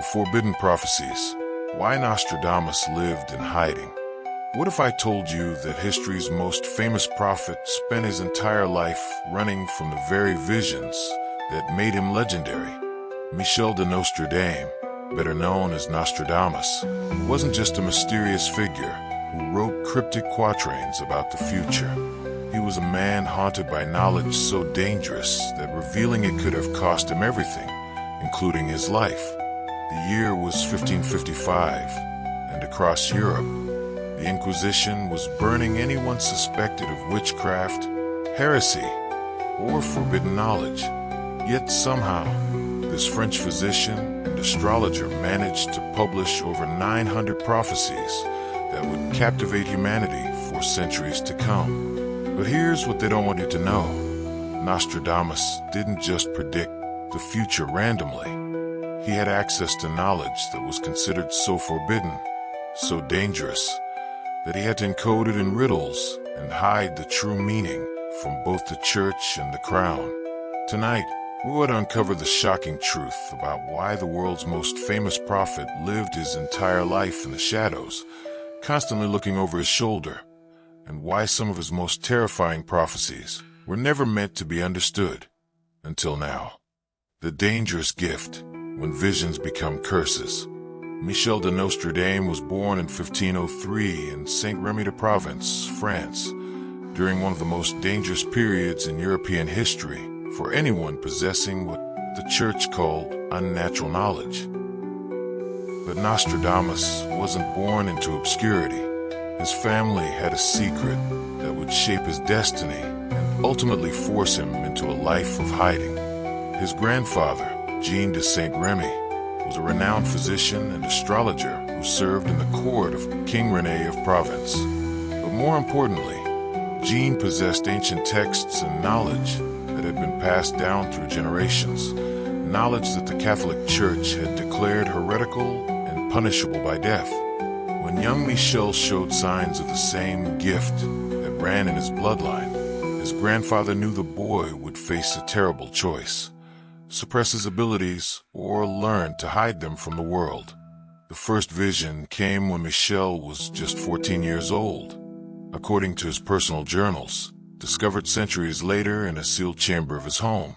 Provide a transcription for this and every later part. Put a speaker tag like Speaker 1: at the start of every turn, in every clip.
Speaker 1: The Forbidden Prophecies. Why Nostradamus lived in hiding. What if I told you that history's most famous prophet spent his entire life running from the very visions that made him legendary? Michel de Nostradamus, better known as Nostradamus, wasn't just a mysterious figure who wrote cryptic quatrains about the future. He was a man haunted by knowledge so dangerous that revealing it could have cost him everything, including his life. The year was 1555, and across Europe, the Inquisition was burning anyone suspected of witchcraft, heresy, or forbidden knowledge. Yet somehow, this French physician and astrologer managed to publish over 900 prophecies that would captivate humanity for centuries to come. But here's what they don't want you to know. Nostradamus didn't just predict the future randomly. He had access to knowledge that was considered so forbidden, so dangerous, that he had to encode it in riddles and hide the true meaning from both the church and the crown. Tonight, we would uncover the shocking truth about why the world's most famous prophet lived his entire life in the shadows, constantly looking over his shoulder, and why some of his most terrifying prophecies were never meant to be understood until now. The dangerous gift when visions become curses. Michel de Nostradamus was born in 1503 in Saint-Rémy-de-Provence, France, during one of the most dangerous periods in European history for anyone possessing what the church called unnatural knowledge. But Nostradamus wasn't born into obscurity. His family had a secret that would shape his destiny and ultimately force him into a life of hiding. His grandfather, Jean de Saint-Rémy, was a renowned physician and astrologer who served in the court of King René of Provence. But more importantly, Jean possessed ancient texts and knowledge that had been passed down through generations, knowledge that the Catholic Church had declared heretical and punishable by death. When young Michel showed signs of the same gift that ran in his bloodline, his grandfather knew the boy would face a terrible choice: suppress his abilities or learn to hide them from the world. The first vision came when Michel was just 14 years old, according to his personal journals, discovered centuries later in a sealed chamber of his home.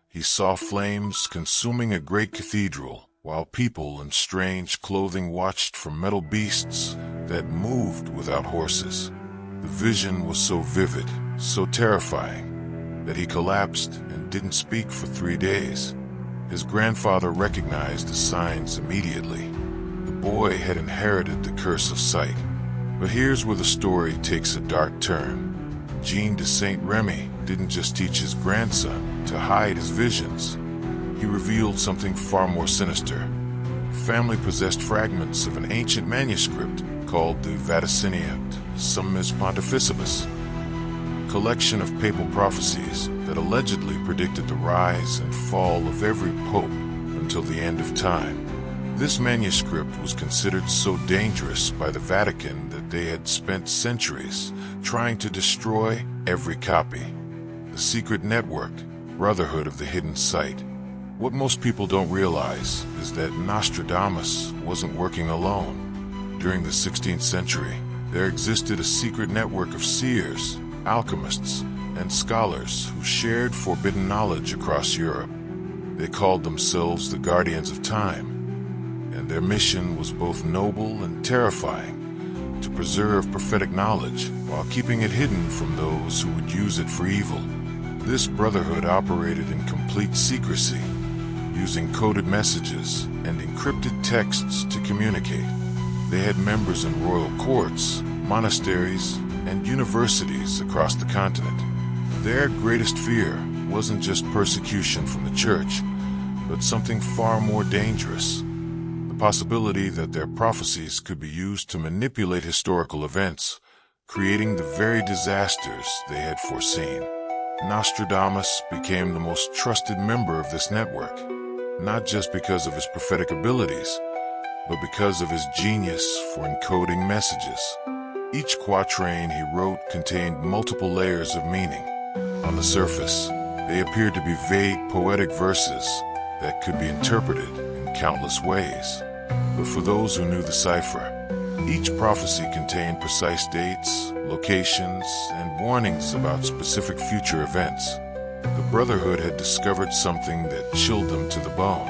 Speaker 1: He saw flames consuming a great cathedral, while people in strange clothing watched from metal beasts that moved without horses. The vision was so vivid, so terrifying, that he collapsed and didn't speak for 3 days. His grandfather recognized the signs immediately. The boy had inherited the curse of sight. But here's where the story takes a dark turn. Jean de Saint-Rémy didn't just teach his grandson to hide his visions. He revealed something far more sinister. Family possessed fragments of an ancient manuscript called the Vatican Summis Pontificibus, a collection of papal prophecies that allegedly predicted the rise and fall of every pope until the end of time. This manuscript was considered so dangerous by the Vatican that they had spent centuries trying to destroy every copy. The secret network, Brotherhood of the Hidden Sight. What most people don't realize is that Nostradamus wasn't working alone. During the 16th century, there existed a secret network of seers, alchemists, and scholars who shared forbidden knowledge across Europe. They called themselves the Guardians of Time, and their mission was both noble and terrifying: to preserve prophetic knowledge while keeping it hidden from those who would use it for evil. This brotherhood operated in complete secrecy, using coded messages and encrypted texts to communicate. They had members in royal courts, monasteries, and universities across the continent. Their greatest fear wasn't just persecution from the church, but something far more dangerous: the possibility that their prophecies could be used to manipulate historical events, creating the very disasters they had foreseen. Nostradamus became the most trusted member of this network, not just because of his prophetic abilities, but because of his genius for encoding messages. Each quatrain he wrote contained multiple layers of meaning. On the surface, they appeared to be vague poetic verses that could be interpreted in countless ways. But for those who knew the cipher, each prophecy contained precise dates, locations, and warnings about specific future events. The Brotherhood had discovered something that chilled them to the bone.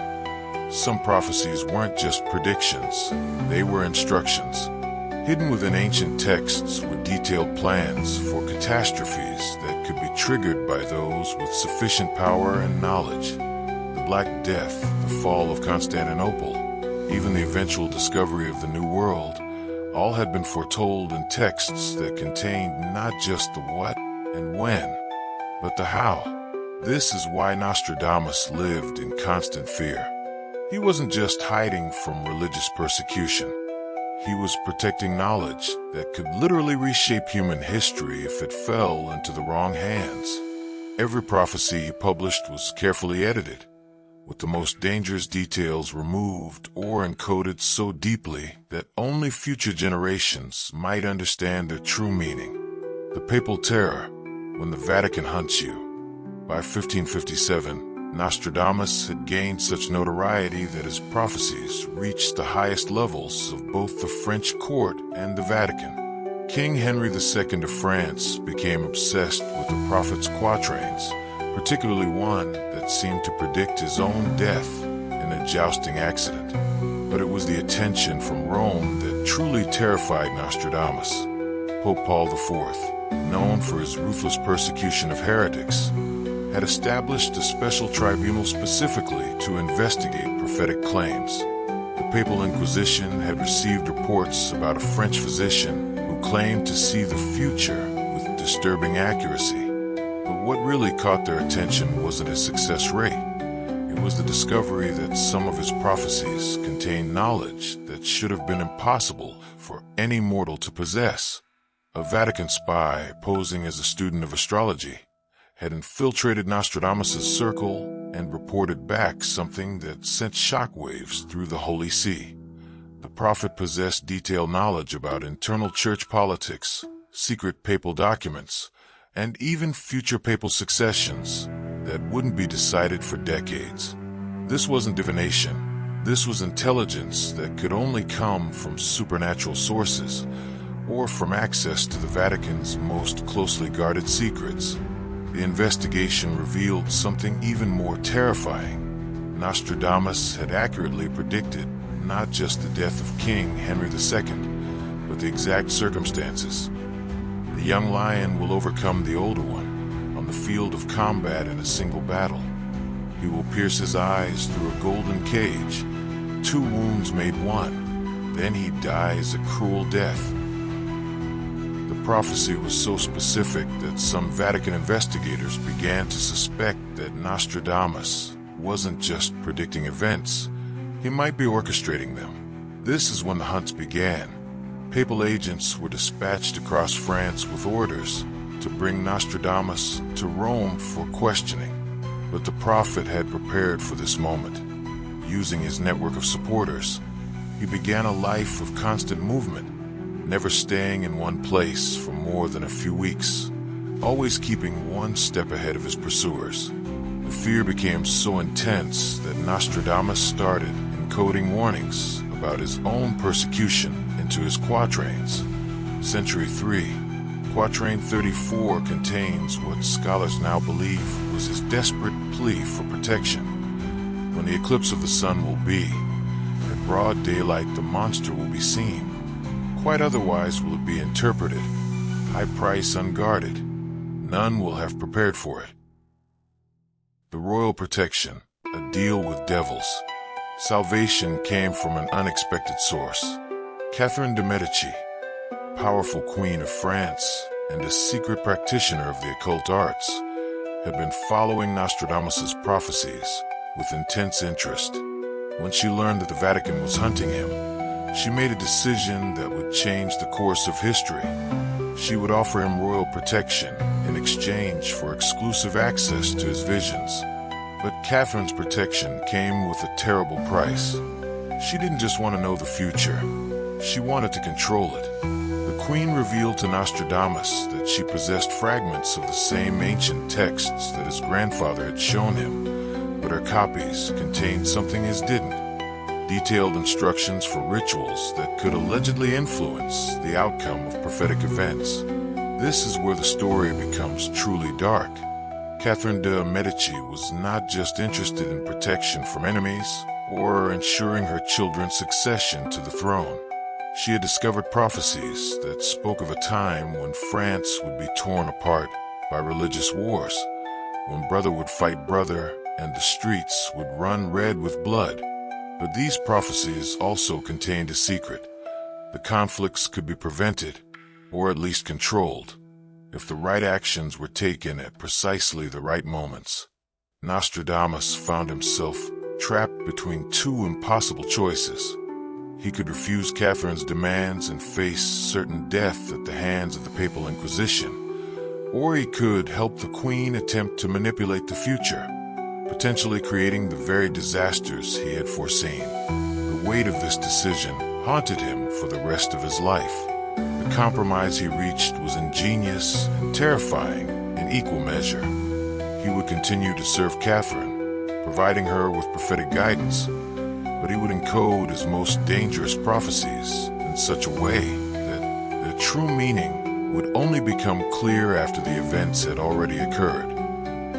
Speaker 1: Some prophecies weren't just predictions, they were instructions. Hidden within ancient texts were detailed plans for catastrophes that could be triggered by those with sufficient power and knowledge. The Black Death, the fall of Constantinople, even the eventual discovery of the New World, all had been foretold in texts that contained not just the what and when, but the how. This is why Nostradamus lived in constant fear. He wasn't just hiding from religious persecution. He was protecting knowledge that could literally reshape human history if it fell into the wrong hands. Every prophecy he published was carefully edited, with the most dangerous details removed or encoded so deeply that only future generations might understand their true meaning. The Papal Terror, when the Vatican hunts you. By 1557, Nostradamus had gained such notoriety that his prophecies reached the highest levels of both the French court and the Vatican. King Henry II of France became obsessed with the prophet's quatrains, particularly one that seemed to predict his own death in a jousting accident. But it was the attention from Rome that truly terrified Nostradamus. Pope Paul IV, known for his ruthless persecution of heretics, had established a special tribunal specifically to investigate prophetic claims. The Papal Inquisition had received reports about a French physician who claimed to see the future with disturbing accuracy. But what really caught their attention wasn't his success rate. It was the discovery that some of his prophecies contained knowledge that should have been impossible for any mortal to possess. A Vatican spy, posing as a student of astrology, had infiltrated Nostradamus' circle and reported back something that sent shockwaves through the Holy See. The prophet possessed detailed knowledge about internal church politics, secret papal documents, and even future papal successions that wouldn't be decided for decades. This wasn't divination. This was intelligence that could only come from supernatural sources or from access to the Vatican's most closely guarded secrets. The investigation revealed something even more terrifying. Nostradamus had accurately predicted not just the death of King Henry II, but the exact circumstances. The young lion will overcome the older one on the field of combat in a single battle. He will pierce his eyes through a golden cage. 2 wounds made 1. Then he dies a cruel death. The prophecy was so specific that some Vatican investigators began to suspect that Nostradamus wasn't just predicting events. He might be orchestrating them. This is when the hunts began. Papal agents were dispatched across France with orders to bring Nostradamus to Rome for questioning. But the prophet had prepared for this moment. Using his network of supporters, he began a life of constant movement, never staying in one place for more than a few weeks, always keeping one step ahead of his pursuers. The fear became so intense that Nostradamus started encoding warnings about his own persecution into his quatrains. Century 3, Quatrain 34 contains what scholars now believe was his desperate plea for protection. When the eclipse of the sun will be, at broad daylight the monster will be seen. Quite otherwise will it be interpreted. High price unguarded. None will have prepared for it. The royal protection, a deal with devils. Salvation came from an unexpected source. Catherine de Medici, powerful queen of France and a secret practitioner of the occult arts, had been following Nostradamus' prophecies with intense interest. When she learned that the Vatican was hunting him, she made a decision that would change the course of history. She would offer him royal protection in exchange for exclusive access to his visions. But Catherine's protection came with a terrible price. She didn't just want to know the future. She wanted to control it. The queen revealed to Nostradamus that she possessed fragments of the same ancient texts that his grandfather had shown him, but her copies contained something his didn't. detailed instructions for rituals that could allegedly influence the outcome of prophetic events. This is where the story becomes truly dark. Catherine de' Medici was not just interested in protection from enemies or ensuring her children's succession to the throne. She had discovered prophecies that spoke of a time when France would be torn apart by religious wars, when brother would fight brother and the streets would run red with blood. But these prophecies also contained a secret. The conflicts could be prevented, or at least controlled, if the right actions were taken at precisely the right moments. Nostradamus found himself trapped between two impossible choices. He could refuse Catherine's demands and face certain death at the hands of the Papal Inquisition, or he could help the Queen attempt to manipulate the future, potentially creating the very disasters he had foreseen. The weight of this decision haunted him for the rest of his life. The compromise he reached was ingenious and terrifying in equal measure. He would continue to serve Catherine, providing her with prophetic guidance, but he would encode his most dangerous prophecies in such a way that their true meaning would only become clear after the events had already occurred.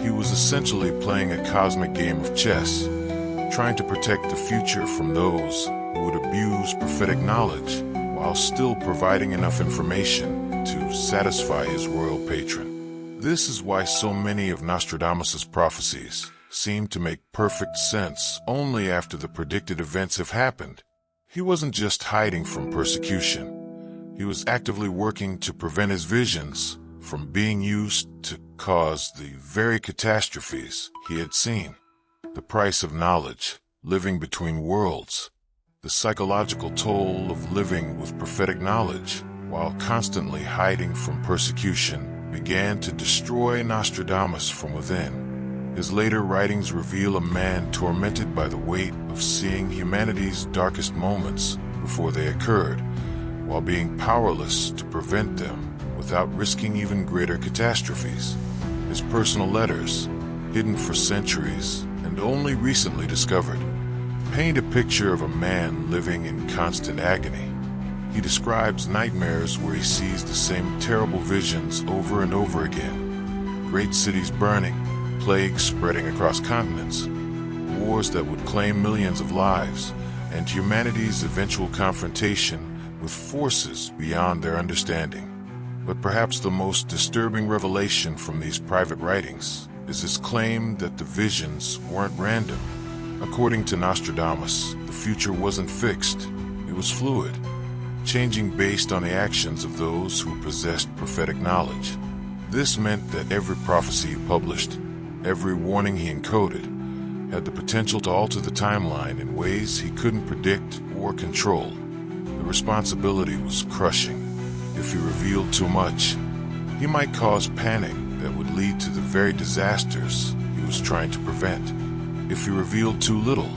Speaker 1: He was essentially playing a cosmic game of chess, trying to protect the future from those who would abuse prophetic knowledge while still providing enough information to satisfy his royal patron. This is why so many of Nostradamus's prophecies seem to make perfect sense only after the predicted events have happened. He wasn't just hiding from persecution. He was actively working to prevent his visions from being used to cause the very catastrophes he had seen. The price of knowledge, living between worlds, the psychological toll of living with prophetic knowledge while constantly hiding from persecution began to destroy Nostradamus from within. His later writings reveal a man tormented by the weight of seeing humanity's darkest moments before they occurred, while being powerless to prevent them without risking even greater catastrophes. His personal letters, hidden for centuries and only recently discovered, paint a picture of a man living in constant agony. He describes nightmares where he sees the same terrible visions over and over again. Great cities burning, plagues spreading across continents, wars that would claim millions of lives, and humanity's eventual confrontation with forces beyond their understanding. But perhaps the most disturbing revelation from these private writings is his claim that the visions weren't random. According to Nostradamus, the future wasn't fixed, it was fluid, changing based on the actions of those who possessed prophetic knowledge. This meant that every prophecy he published, every warning he encoded, had the potential to alter the timeline in ways he couldn't predict or control. The responsibility was crushing. If he revealed too much, he might cause panic that would lead to the very disasters he was trying to prevent. If he revealed too little,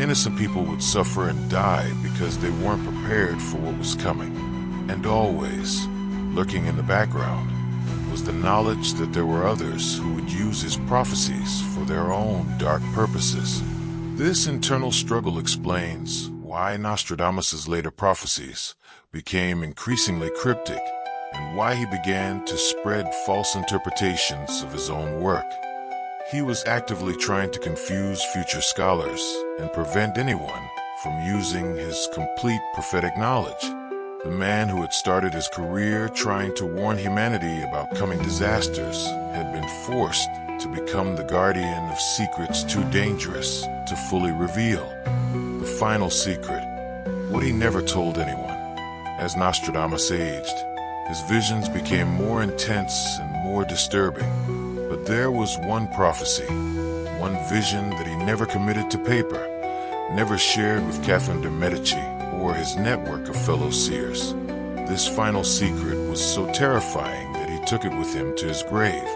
Speaker 1: innocent people would suffer and die because they weren't prepared for what was coming. And always, lurking in the background, was the knowledge that there were others who would use his prophecies for their own dark purposes. This internal struggle explains why Nostradamus's later prophecies became increasingly cryptic and why he began to spread false interpretations of his own work. He was actively trying to confuse future scholars and prevent anyone from using his complete prophetic knowledge. The man who had started his career trying to warn humanity about coming disasters had been forced to become the guardian of secrets too dangerous to fully reveal. The final secret, what he never told anyone. As Nostradamus aged, his visions became more intense and more disturbing. But there was one prophecy, one vision that he never committed to paper, never shared with Catherine de' Medici or his network of fellow seers. This final secret was so terrifying that he took it with him to his grave,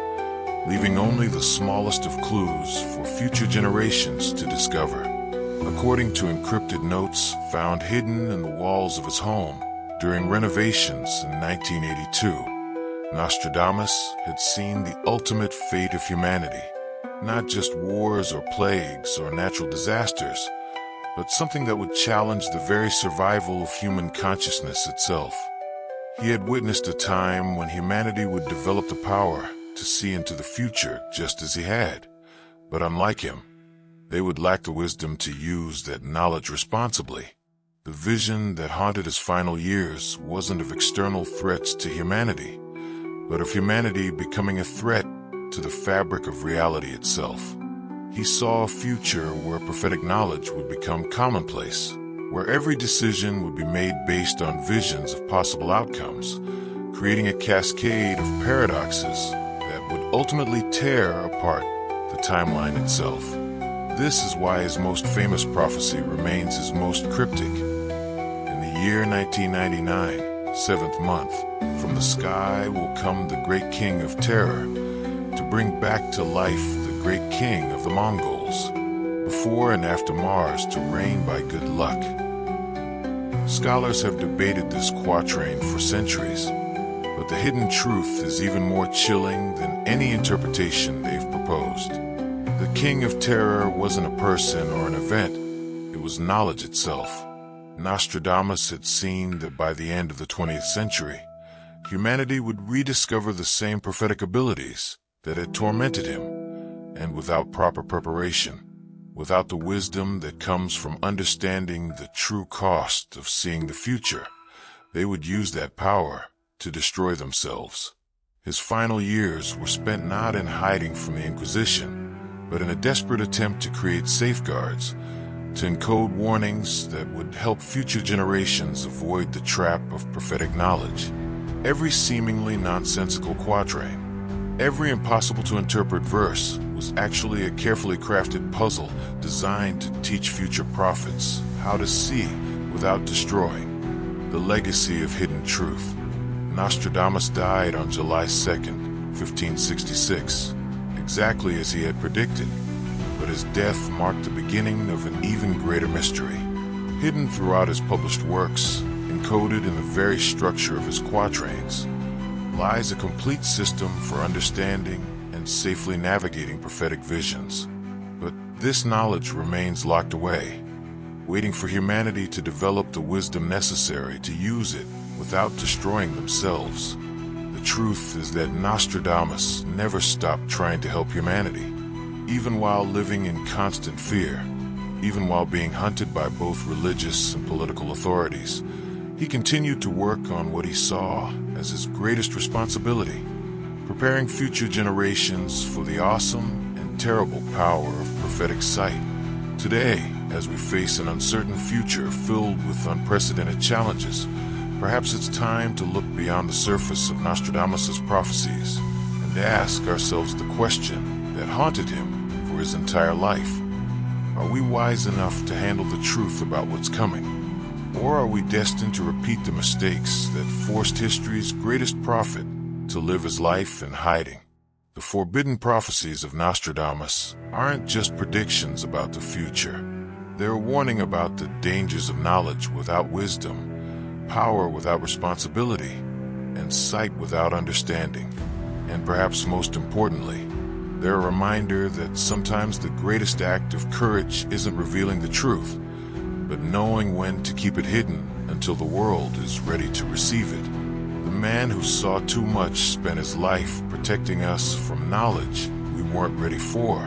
Speaker 1: leaving only the smallest of clues for future generations to discover. According to encrypted notes found hidden in the walls of his home during renovations in 1982, Nostradamus had seen the ultimate fate of humanity, not just wars or plagues or natural disasters, but something that would challenge the very survival of human consciousness itself. He had witnessed a time when humanity would develop the power to see into the future just as he had. But unlike him, they would lack the wisdom to use that knowledge responsibly. The vision that haunted his final years wasn't of external threats to humanity, but of humanity becoming a threat to the fabric of reality itself. He saw a future where prophetic knowledge would become commonplace, where every decision would be made based on visions of possible outcomes, creating a cascade of paradoxes that would ultimately tear apart the timeline itself. This is why his most famous prophecy remains his most cryptic. In the year 1999, 7th month, from the sky will come the great king of terror, to bring back to life the great king of the Mongols, before and after Mars to reign by good luck. Scholars have debated this quatrain for centuries, but the hidden truth is even more chilling than any interpretation they've proposed. The King of Terror wasn't a person or an event, it was knowledge itself. Nostradamus had seen that by the end of the 20th century, humanity would rediscover the same prophetic abilities that had tormented him, and without proper preparation, without the wisdom that comes from understanding the true cost of seeing the future, they would use that power to destroy themselves. His final years were spent not in hiding from the Inquisition, but in a desperate attempt to create safeguards, to encode warnings that would help future generations avoid the trap of prophetic knowledge. Every seemingly nonsensical quatrain, every impossible-to-interpret verse was actually a carefully crafted puzzle designed to teach future prophets how to see without destroying. The legacy of hidden truth. Nostradamus died on July 2nd, 1566, exactly as he had predicted, but his death marked the beginning of an even greater mystery. Hidden throughout his published works, encoded in the very structure of his quatrains, lies a complete system for understanding and safely navigating prophetic visions. But this knowledge remains locked away, waiting for humanity to develop the wisdom necessary to use it without destroying themselves. The truth is that Nostradamus never stopped trying to help humanity, even while living in constant fear, even while being hunted by both religious and political authorities. He continued to work on what he saw as his greatest responsibility, preparing future generations for the awesome and terrible power of prophetic sight. Today, as we face an uncertain future filled with unprecedented challenges, perhaps it's time to look beyond the surface of Nostradamus's prophecies and ask ourselves the question that haunted him for his entire life. Are we wise enough to handle the truth about what's coming? Or are we destined to repeat the mistakes that forced history's greatest prophet to live his life in hiding? The forbidden prophecies of Nostradamus aren't just predictions about the future. They're a warning about the dangers of knowledge without wisdom, power without responsibility, and sight without understanding. And perhaps most importantly, they're a reminder that sometimes the greatest act of courage isn't revealing the truth, but knowing when to keep it hidden until the world is ready to receive it. The man who saw too much spent his life protecting us from knowledge we weren't ready for.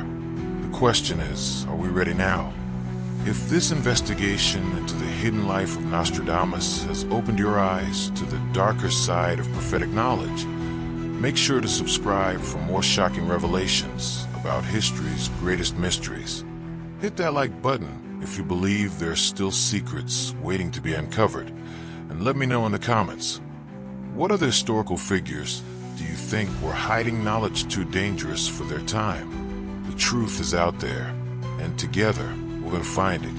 Speaker 1: The question is, are we ready now? If this investigation into the hidden life of Nostradamus has opened your eyes to the darker side of prophetic knowledge, make sure to subscribe for more shocking revelations about history's greatest mysteries. Hit that like button if you believe there are still secrets waiting to be uncovered, and let me know in the comments. What other historical figures do you think were hiding knowledge too dangerous for their time? The truth is out there, and together we're going to find it.